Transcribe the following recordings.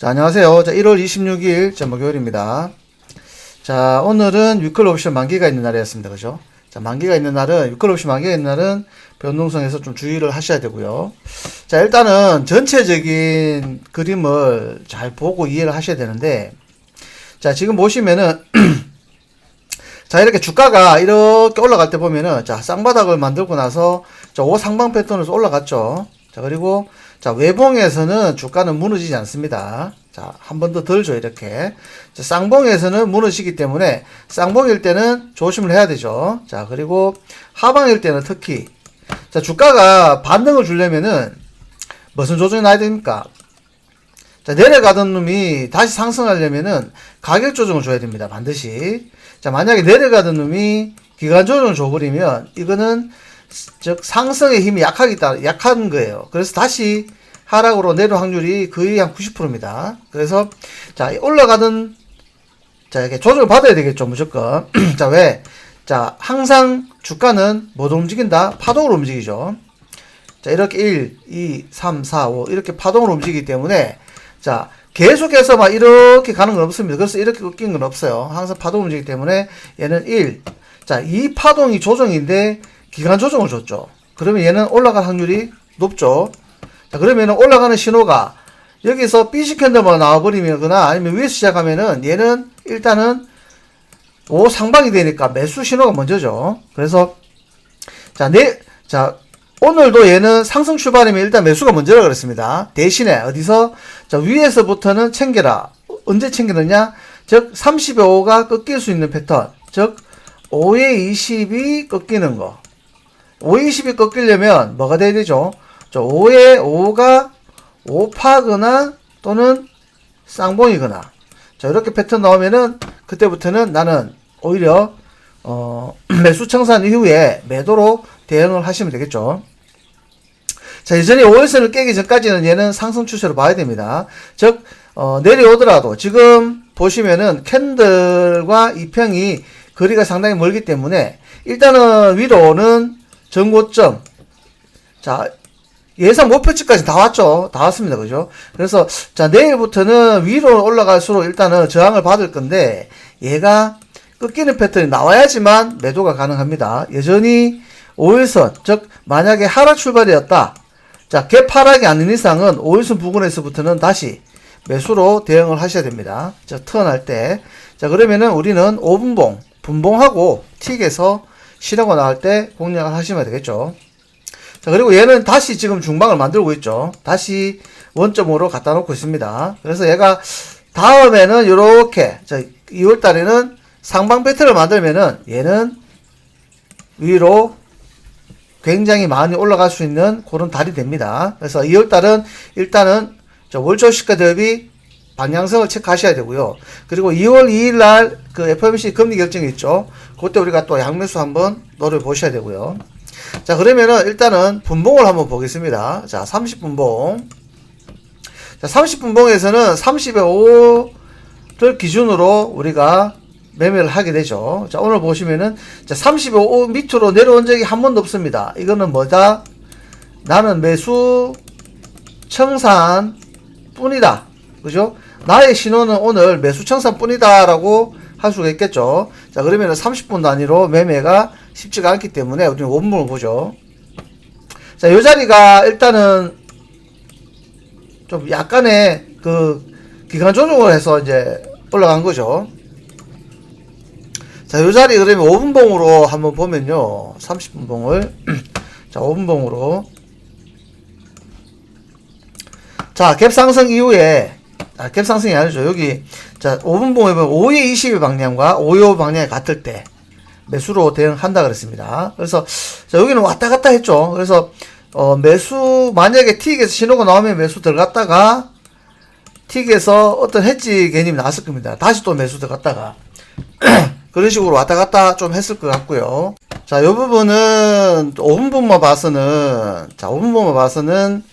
자, 안녕하세요. 자, 1월 26일 목요일입니다. 자, 오늘은 위클 옵션 만기가 있는 날이었습니다. 그죠? 자, 만기가 있는 날은, 위클 옵션 만기가 있는 날은 변동성에서 좀 주의를 하셔야 되고요. 자, 일단은 전체적인 그림을 잘 보고 이해를 하셔야 되는데, 자, 지금 보시면은, 자, 이렇게 주가가 이렇게 올라갈 때 보면은, 자, 쌍바닥을 만들고 나서, 자, 5상방 패턴에서 올라갔죠. 자, 그리고, 자, 외봉에서는 주가는 무너지지 않습니다. 자, 한 번 더 덜 줘, 이렇게. 자, 쌍봉에서는 무너지기 때문에, 쌍봉일 때는 조심을 해야 되죠. 자, 그리고 하방일 때는 특히, 자, 주가가 반등을 주려면은, 무슨 조정이 나야 됩니까? 자, 내려가던 놈이 다시 상승하려면은, 가격 조정을 줘야 됩니다. 반드시. 자, 만약에 내려가던 놈이 기간 조정을 줘버리면, 이거는, 즉 상승의 힘이 약한 거예요. 그래서 다시 하락으로 내려올 확률이 거의 한 90%입니다. 그래서 자, 올라가던 자, 이렇게 조정을 받아야 되겠죠, 무조건. 자, 왜? 자, 항상 주가는 뭐로 움직인다? 파동으로 움직이죠. 자, 이렇게 1, 2, 3, 4, 5 이렇게 파동으로 움직이기 때문에 자, 계속해서 막 이렇게 가는 건 없습니다. 그래서 이렇게 꺾인 건 없어요. 항상 파동 움직이기 때문에 얘는 1. 자, 이 파동이 조정인데 기간 조정을 줬죠. 그러면 얘는 올라갈 확률이 높죠. 자, 그러면은 올라가는 신호가 여기서 B식 캔들만 나와버리거나 아니면 위에서 시작하면은 얘는 일단은 5 상방이 되니까 매수 신호가 먼저죠. 그래서 자, 오늘도 얘는 상승 출발이면 일단 매수가 먼저라 그랬습니다. 대신에 어디서 자, 위에서부터는 챙겨라. 언제 챙기느냐? 즉 30의 5가 꺾일 수 있는 패턴. 즉 5의 20이 꺾이는 거. 5의 20이 꺾이려면 뭐가 돼야 되죠? 저 5의 5가 5파거나 또는 쌍봉이거나 자, 이렇게 패턴 나오면은 그때부터는 나는 오히려 매수 청산 이후에 매도로 대응을 하시면 되겠죠. 자, 여전히 5일선을 깨기 전까지는 얘는 상승 추세로 봐야 됩니다. 즉 내려오더라도 지금 보시면은 캔들과 이평이 거리가 상당히 멀기 때문에 일단은 위로는 전고점 자, 예상 목표치까지 다 왔죠. 다 왔습니다. 그죠? 그래서 자, 내일부터는 위로 올라갈수록 일단은 저항을 받을 건데 얘가 꺾이는 패턴이 나와야지만 매도가 가능합니다. 여전히 5일선 즉 만약에 하락 출발이었다. 자, 갭 하락이 아닌 이상은 5일선 부근에서부터는 다시 매수로 대응을 하셔야 됩니다. 자, 턴할 때. 자, 그러면은 우리는 5분봉 분봉하고 틱에서 실하고 나갈 때 공략을 하시면 되겠죠. 자, 그리고 얘는 다시 지금 중방을 만들고 있죠. 다시 원점으로 갖다 놓고 있습니다. 그래서 얘가 다음에는 요렇게, 자, 2월 달에는 상방 패턴을 만들면은 얘는 위로 굉장히 많이 올라갈 수 있는 그런 달이 됩니다. 그래서 2월 달은 일단은 월조 시가 대비 방향성을 체크하셔야 되고요. 그리고 2월 2일 날 그 FOMC 금리 결정이 있죠. 그때 우리가 또 양매수 한번 노려보셔야 되고요. 자, 그러면은 일단은 분봉을 한번 보겠습니다. 자, 30분봉. 자, 30분봉에서는 30의 5를 기준으로 우리가 매매를 하게 되죠. 자, 오늘 보시면은 자, 30의 5 밑으로 내려온 적이 한 번도 없습니다. 이거는 뭐다? 나는 매수 청산 뿐이다. 그죠? 나의 신호는 오늘 매수 청산 뿐이다 라고 할 수가 있겠죠. 자, 그러면은 30분 단위로 매매가 쉽지가 않기 때문에 우리는 원문을 보죠. 자, 요 자리가 일단은 좀 약간의 그 기간 조정을 해서 이제 올라간 거죠. 자, 요 자리 그러면 5분봉으로 한번 보면요. 30분봉을 자, 5분봉으로 자, 갭 상승 이후에 갭 상승이 아니죠. 여기 자, 5분봉에 보면 5의 20의 방향과 5의 5 방향이 같을 때 매수로 대응한다 그랬습니다. 그래서 자, 여기는 왔다 갔다 했죠. 그래서 매수 만약에 틱에서 신호가 나오면 매수 들어갔다가 틱에서 어떤 해지 개념이 나왔을 겁니다. 다시 또 매수 들어갔다가 그런 식으로 왔다 갔다 좀 했을 것 같고요. 자, 요 부분은 5분봉만 봐서는 자, 5분봉만 봐서는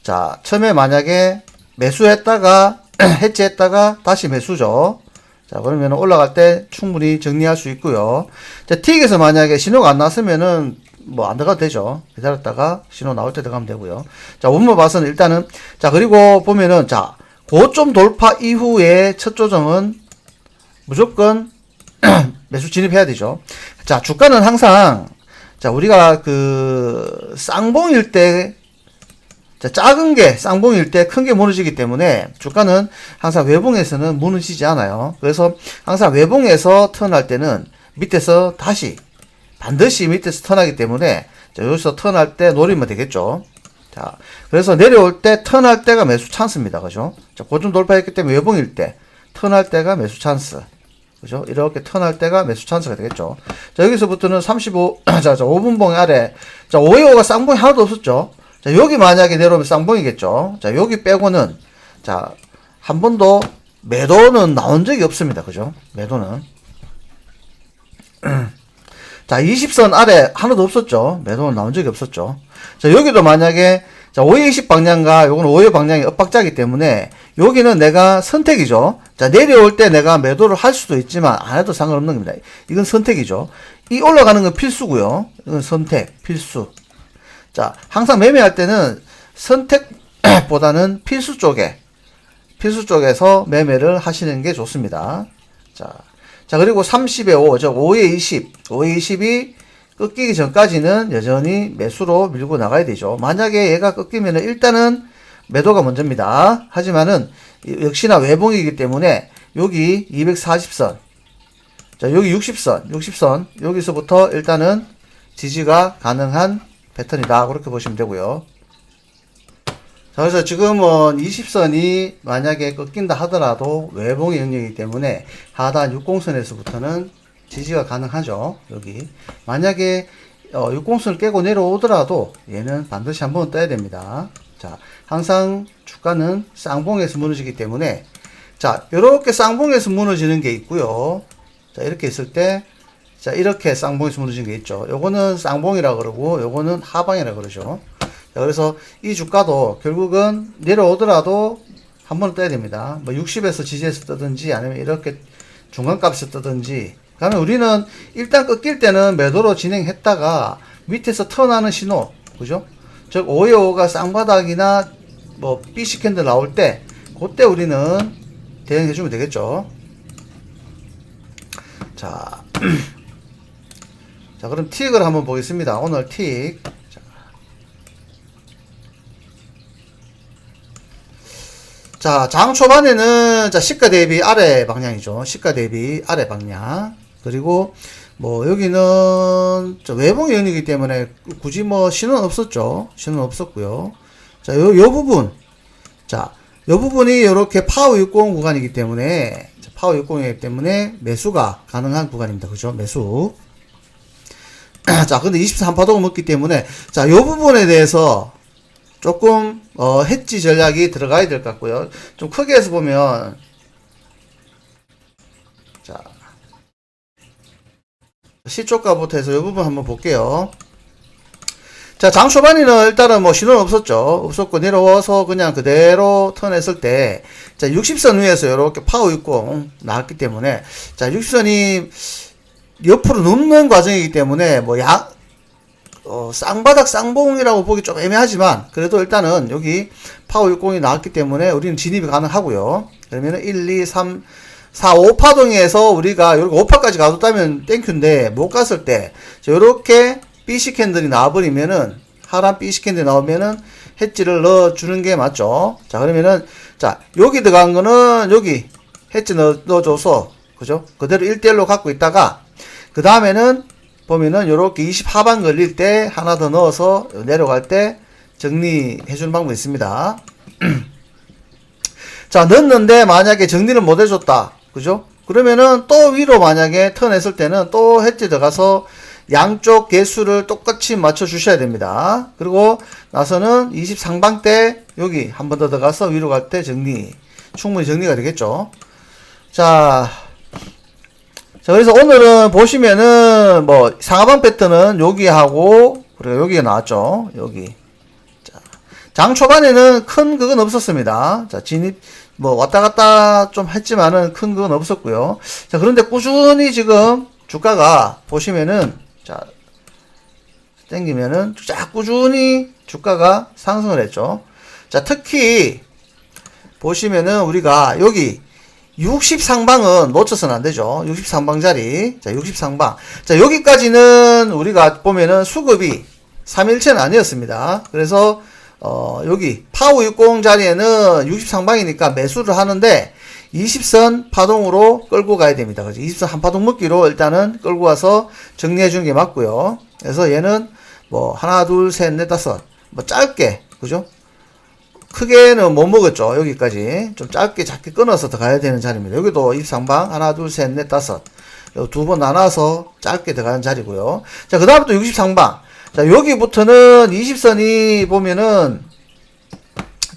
자, 처음에 만약에 매수했다가 해지했다가 다시 매수죠. 자, 그러면 올라갈 때 충분히 정리할 수 있고요. 자, 틱에서 만약에 신호가 안 났으면은 뭐 안 들어가도 되죠. 기다렸다가 신호 나올 때 들어가면 되고요. 자, 원문 봐서는 일단은 자, 그리고 보면은 자, 고점 돌파 이후에 첫 조정은 무조건 매수 진입해야 되죠. 자, 주가는 항상, 자, 우리가 그 쌍봉일 때, 자, 작은 게 쌍봉일 때 큰 게 무너지기 때문에 주가는 항상 외봉에서는 무너지지 않아요. 그래서 항상 외봉에서 턴할 때는 밑에서 다시 반드시 밑에서 턴하기 때문에, 자, 여기서 턴할 때 노리면 되겠죠. 자, 그래서 내려올 때 턴할 때가 매수 찬스입니다. 그죠? 자, 고점 돌파했기 때문에 외봉일 때 턴할 때가 매수 찬스. 그죠? 이렇게 턴할 때가 매수 찬스가 되겠죠. 자, 여기서부터는 35, 자, 5분봉 아래. 자, 525가 쌍봉이 하나도 없었죠. 자, 여기 만약에 내려오면 쌍봉이겠죠. 자, 여기 빼고는, 자, 한 번도 매도는 나온 적이 없습니다. 그죠? 매도는. 자, 20선 아래 하나도 없었죠. 매도는 나온 적이 없었죠. 자, 여기도 만약에, 자, 520 방향과 요거는 525 방향이 엇박자기 때문에 여기는 내가 선택이죠. 자, 내려올 때 내가 매도를 할 수도 있지만 안 해도 상관없는 겁니다. 이건 선택이죠. 이 올라가는 건 필수고요. 이건 선택, 필수. 자, 항상 매매할 때는 선택보다는 필수 쪽에서 매매를 하시는 게 좋습니다. 자, 그리고 30에 5, 즉 5에 20, 5에 20이 꺾이기 전까지는 여전히 매수로 밀고 나가야 되죠. 만약에 얘가 꺾이면은 일단은 매도가 먼저입니다. 하지만은 역시나 외봉이기 때문에 여기 240선, 자, 여기 60선, 여기서부터 일단은 지지가 가능한 패턴이다. 그렇게 보시면 되고요. 자, 그래서 지금은 20선이 만약에 꺾인다 하더라도 외봉의 영역이기 때문에 하단 60선에서부터는 지지가 가능하죠. 여기 만약에 60선을 깨고 내려오더라도 얘는 반드시 한번 떠야 됩니다. 자, 항상 주가는 쌍봉에서 무너지기 때문에, 자, 이렇게 쌍봉에서 무너지는 게 있고요. 자, 이렇게 있을 때, 자, 이렇게 쌍봉에서 무너지는 게 있죠. 요거는 쌍봉이라 그러고 요거는 하방이라 그러죠. 자, 그래서 이 주가도 결국은 내려오더라도 한 번 떠야 됩니다. 뭐 60에서 지지해서 뜨든지 아니면 이렇게 중간값에서 뜨든지. 그러면 우리는 일단 꺾일 때는 매도로 진행했다가 밑에서 턴하는 신호, 그죠? 즉 525가 쌍바닥이나 뭐 BC 캔들 나올 때 그때 우리는 대응해 주면 되겠죠. 자, 자, 그럼 틱을 한번 보겠습니다. 오늘 틱. 자, 장 초반에는, 자, 시가 대비 아래 방향이죠. 시가 대비 아래 방향. 그리고, 뭐, 여기는, 외봉 연이기 때문에 굳이 뭐, 신호는 없었죠. 신호는 없었고요. 자, 요 부분. 자, 요 부분이 요렇게 파워 60 구간이기 때문에, 파워 60이기 때문에 매수가 가능한 구간입니다. 그죠? 매수. 자, 근데 23파동을 먹기 때문에, 자, 요 부분에 대해서 조금, 해지 전략이 들어가야 될 것 같고요. 좀 크게 해서 보면, 자, 시초가부터 해서 이 부분 한번 볼게요. 자, 장 초반에는 일단은 뭐 신호는 없었고, 내려와서 그냥 그대로 턴했을 때, 자, 60선 위에서 이렇게 파워 60 나왔기 때문에, 자, 60선이 옆으로 눕는 과정이기 때문에, 뭐, 쌍바닥 쌍봉이라고 보기 좀 애매하지만, 그래도 일단은 여기 파워 60이 나왔기 때문에 우리는 진입이 가능하고요. 그러면은 1, 2, 3, 4, 5파동에서 우리가 이렇게 5파까지 가뒀다면 땡큐인데, 못 갔을 때, 요렇게 BC 캔들이 나와버리면은, 하란 BC 캔들이 나오면은, 해지를 넣어주는 게 맞죠. 자, 그러면은, 자, 여기 들어간 거는, 여기, 해지 넣어줘서, 그죠? 그대로 1대1로 갖고 있다가, 그 다음에는, 보면은, 요렇게 20 하반 걸릴 때, 하나 더 넣어서, 내려갈 때, 정리해주는 방법이 있습니다. 자, 넣었는데, 만약에 정리를 못 해줬다. 그죠? 그러면은, 또 위로 만약에 턴했을 때는, 또 해지 들어가서, 양쪽 개수를 똑같이 맞춰 주셔야 됩니다. 그리고 나서는 20 상방 때 여기 한 번 더 들어가서 위로 갈 때 충분히 정리가 되겠죠. 자, 그래서 오늘은 보시면은 뭐 상하방 패턴은 여기 하고, 그리고 여기가 나왔죠. 여기. 자, 장 초반에는 큰 그건 없었습니다. 자, 진입 뭐 왔다 갔다 좀 했지만은 큰 그건 없었고요. 자, 그런데 꾸준히 지금 주가가 보시면은, 자, 땡기면은 쫙 꾸준히 주가가 상승을 했죠. 자, 특히 보시면은 우리가 여기 60 상방은 놓쳐서는 안 되죠. 60 상방짜리. 자, 60 상방. 자, 여기까지는 우리가 보면은 수급이 3일체는 아니었습니다. 그래서, 여기 파워 60 자리에는 60 상방이니까 매수를 하는데 20선 파동으로 끌고 가야 됩니다. 그죠? 20선 한 파동 묶기로 일단은 끌고 와서 정리해 주는 게 맞고요. 그래서 얘는 뭐, 하나, 둘, 셋, 넷, 다섯. 뭐, 짧게. 그죠? 크게는 못 먹었죠. 여기까지. 좀 짧게 작게 끊어서 들어가야 되는 자리입니다. 여기도 입상방 하나, 둘, 셋, 넷, 다섯. 두 번 나눠서 짧게 들어가는 자리고요. 자, 그 다음부터 60상방. 자, 여기부터는 20선이 보면은,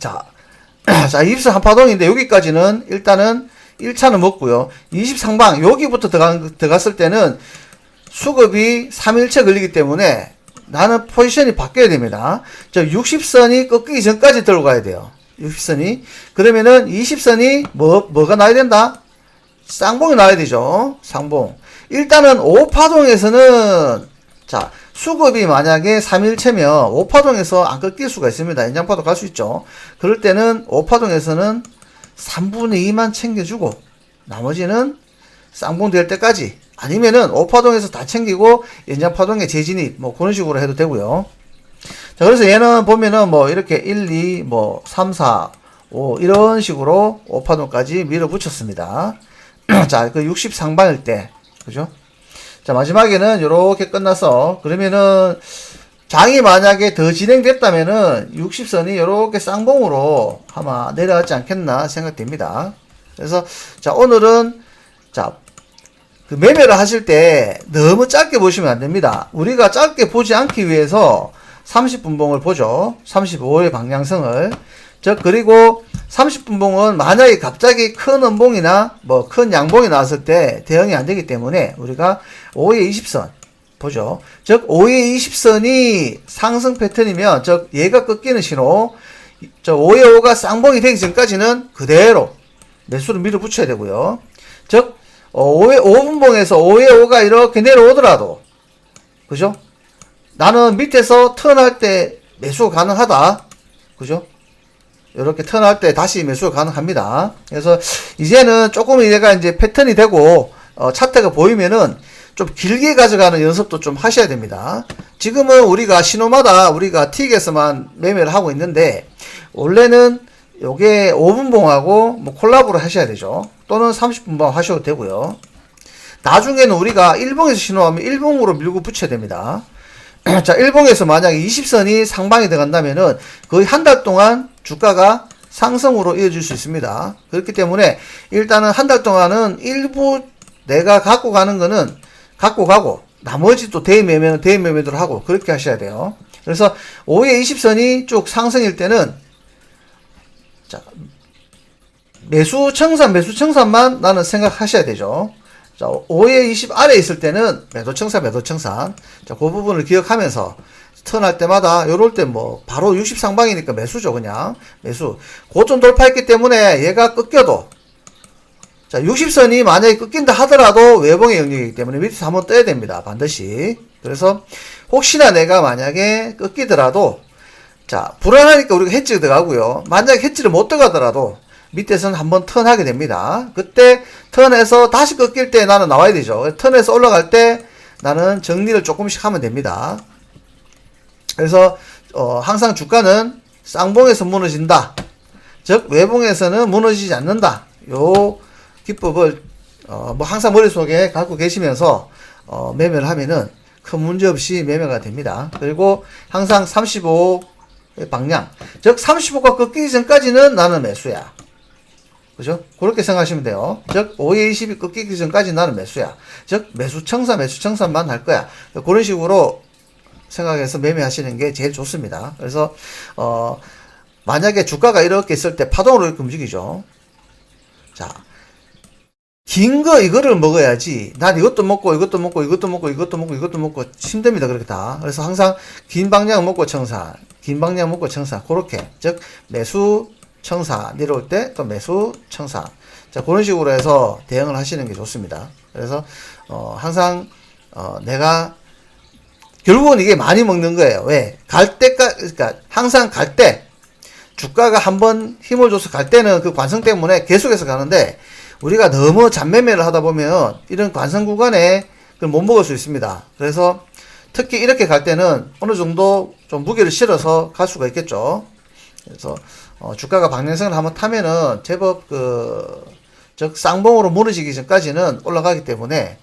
자, 자, 20선 한 파동인데 여기까지는 일단은 1차는 먹고요. 20상방, 여기부터 들어갔을 때는 수급이 3일째 걸리기 때문에 나는 포지션이 바뀌어야 됩니다. 저 60선이 꺾이기 전까지 들고 가야 돼요. 60선이. 그러면은 20선이 뭐가 나야 된다? 쌍봉이 나야 되죠. 쌍봉. 일단은 5파동에서는, 자, 수급이 만약에 3일체면 5파동에서 안 꺾일 수가 있습니다. 연장파도 갈 수 있죠. 그럴 때는 5파동에서는 3분의 2만 챙겨주고, 나머지는 쌍봉 될 때까지, 아니면은 5파동에서 다 챙기고 연장파동에 재진입 뭐 그런 식으로 해도 되고요. 자, 그래서 얘는 보면은 뭐 이렇게 1, 2, 뭐 3, 4, 5 이런 식으로 5파동까지 밀어붙였습니다. 자, 그 60 상방일 때, 그죠? 자, 마지막에는 이렇게 끝나서, 그러면은 장이 만약에 더 진행됐다면은 60선이 이렇게 쌍봉으로 아마 내려가지 않겠나 생각됩니다. 그래서 자, 오늘은 자, 그 매매를 하실 때 너무 짧게 보시면 안 됩니다. 우리가 짧게 보지 않기 위해서 30분봉을 보죠. 35의 방향성을. 즉, 그리고 30분봉은 만약에 갑자기 큰 음봉이나 뭐 큰 양봉이 나왔을 때 대응이 안 되기 때문에 우리가 5의 20선 보죠. 즉, 5의 20선이 상승 패턴이면, 즉, 얘가 꺾이는 신호, 저 5의 5가 쌍봉이 되기 전까지는 그대로 매수를 밀어붙여야 되고요. 즉, 5분봉에서 5의 5가 이렇게 내려오더라도, 그죠? 나는 밑에서 턴할 때 매수가 가능하다. 그죠? 이렇게 턴할 때 다시 매수가 가능합니다. 그래서 이제는 조금 얘가 이제 패턴이 되고, 차트가 보이면은 좀 길게 가져가는 연습도 좀 하셔야 됩니다. 지금은 우리가 신호마다 우리가 틱에서만 매매를 하고 있는데, 원래는 요게 5분봉하고 뭐 콜라보를 하셔야 되죠. 또는 30분봉 하셔도 되고요. 나중에는 우리가 1봉에서 신호하면 1봉으로 밀고 붙여야 됩니다. 자, 1봉에서 만약에 20선이 상방에 들어간다면은 거의 한 달 동안 주가가 상승으로 이어질 수 있습니다. 그렇기 때문에 일단은 한 달 동안은 일부 내가 갖고 가는 거는 갖고 가고, 나머지 또 대매매는 대매매대로 하고, 그렇게 하셔야 돼요. 그래서 5의 20선이 쭉 상승일 때는, 자, 매수 청산만 나는 생각하셔야 되죠. 자, 5의 20 아래 있을 때는 매도 청산. 자, 그 부분을 기억하면서 턴할 때마다 요럴 때 뭐 바로 60 상방이니까 매수죠. 그냥 매수. 고점 돌파했기 때문에 얘가 꺾여도, 자, 60선이 만약에 꺾인다 하더라도 외봉의 영역이기 때문에 밑에서 한번 떠야 됩니다. 반드시. 그래서 혹시나 내가 만약에 꺾이더라도, 자, 불안하니까 우리가 해지가 들어가고요. 만약에 해지를 못 들어가더라도 밑에서는 한번 턴하게 됩니다. 그때 턴에서 다시 꺾일 때 나는 나와야 되죠. 턴에서 올라갈 때 나는 정리를 조금씩 하면 됩니다. 그래서 항상 주가는 쌍봉에서 무너진다. 즉, 외봉에서는 무너지지 않는다. 요 기법을 뭐 항상 머릿속에 갖고 계시면서 매매를 하면은 큰 문제 없이 매매가 됩니다. 그리고 항상 35 방향, 즉 35가 꺾이기 전까지는 나는 매수야. 그죠? 그렇게 생각하시면 돼요. 즉 5의 20이 꺾이기 전까지 나는 매수야. 즉 매수 청산만 할 거야. 그런 식으로 생각해서 매매하시는 게 제일 좋습니다. 그래서 만약에 주가가 이렇게 있을 때 파동으로 이렇게 움직이죠. 자, 긴 거 이거를 먹어야지. 난 이것도 먹고 힘듭니다. 그렇게 다. 그래서 항상 긴 방향 먹고 청산, 그렇게. 즉 매수 청산, 내려올 때 또 매수 청산. 자, 그런 식으로 해서 대응을 하시는 게 좋습니다. 그래서 항상 내가 결국은 이게 많이 먹는 거예요. 왜? 그러니까 항상 갈 때 주가가 한번 힘을 줘서 갈 때는 그 관성 때문에 계속해서 가는데, 우리가 너무 잔매매를 하다 보면 이런 관성 구간에 그걸 못 먹을 수 있습니다. 그래서 특히 이렇게 갈 때는 어느 정도 좀 무게를 실어서 갈 수가 있겠죠. 그래서 주가가 방향성을 한번 타면은 제법 즉 쌍봉으로 무너지기 전까지는 올라가기 때문에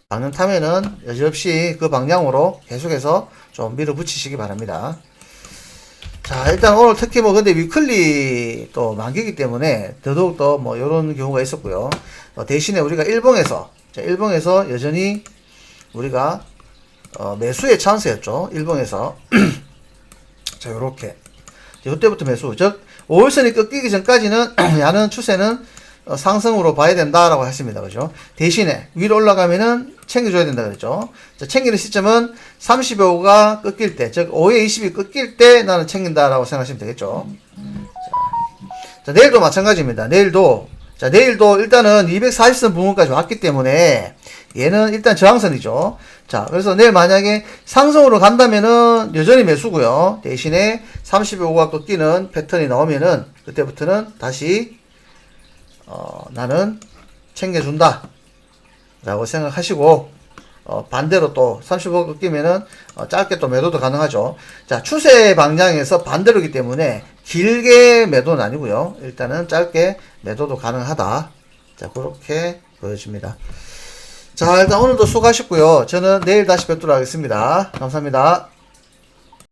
방향 타면은 여지없이 그 방향으로 계속해서 좀 밀어붙이시기 바랍니다. 자, 일단 오늘 특히 근데 위클리 또 만기이기 때문에 더더욱더 요런 경우가 있었고요. 대신에 우리가 일봉에서 여전히 우리가 매수의 찬스였죠. 일봉에서. 자, 요렇게. 이때부터 매수. 즉, 5일선이 꺾이기 전까지는 야는 추세는 상승으로 봐야 된다라고 했습니다. 그죠? 대신에 위로 올라가면은 챙겨줘야 된다 그랬죠? 자, 챙기는 시점은 30여가 꺾일 때, 즉 5에 20이 꺾일 때 나는 챙긴다라고 생각하시면 되겠죠? 자, 내일도 마찬가지입니다. 내일도 일단은 240선 부분까지 왔기 때문에 얘는 일단 저항선이죠. 자, 그래서 내일 만약에 상승으로 간다면은 여전히 매수고요. 대신에 30여가 꺾이는 패턴이 나오면은 그때부터는 다시 나는 챙겨준다 라고 생각하시고, 반대로 또 35 꺾이면은 짧게 또 매도도 가능하죠. 자, 추세 방향에서 반대로기 때문에 길게 매도는 아니고요. 일단은 짧게 매도도 가능하다. 자, 그렇게 보여집니다. 자, 일단 오늘도 수고하셨고요. 저는 내일 다시 뵙도록 하겠습니다. 감사합니다.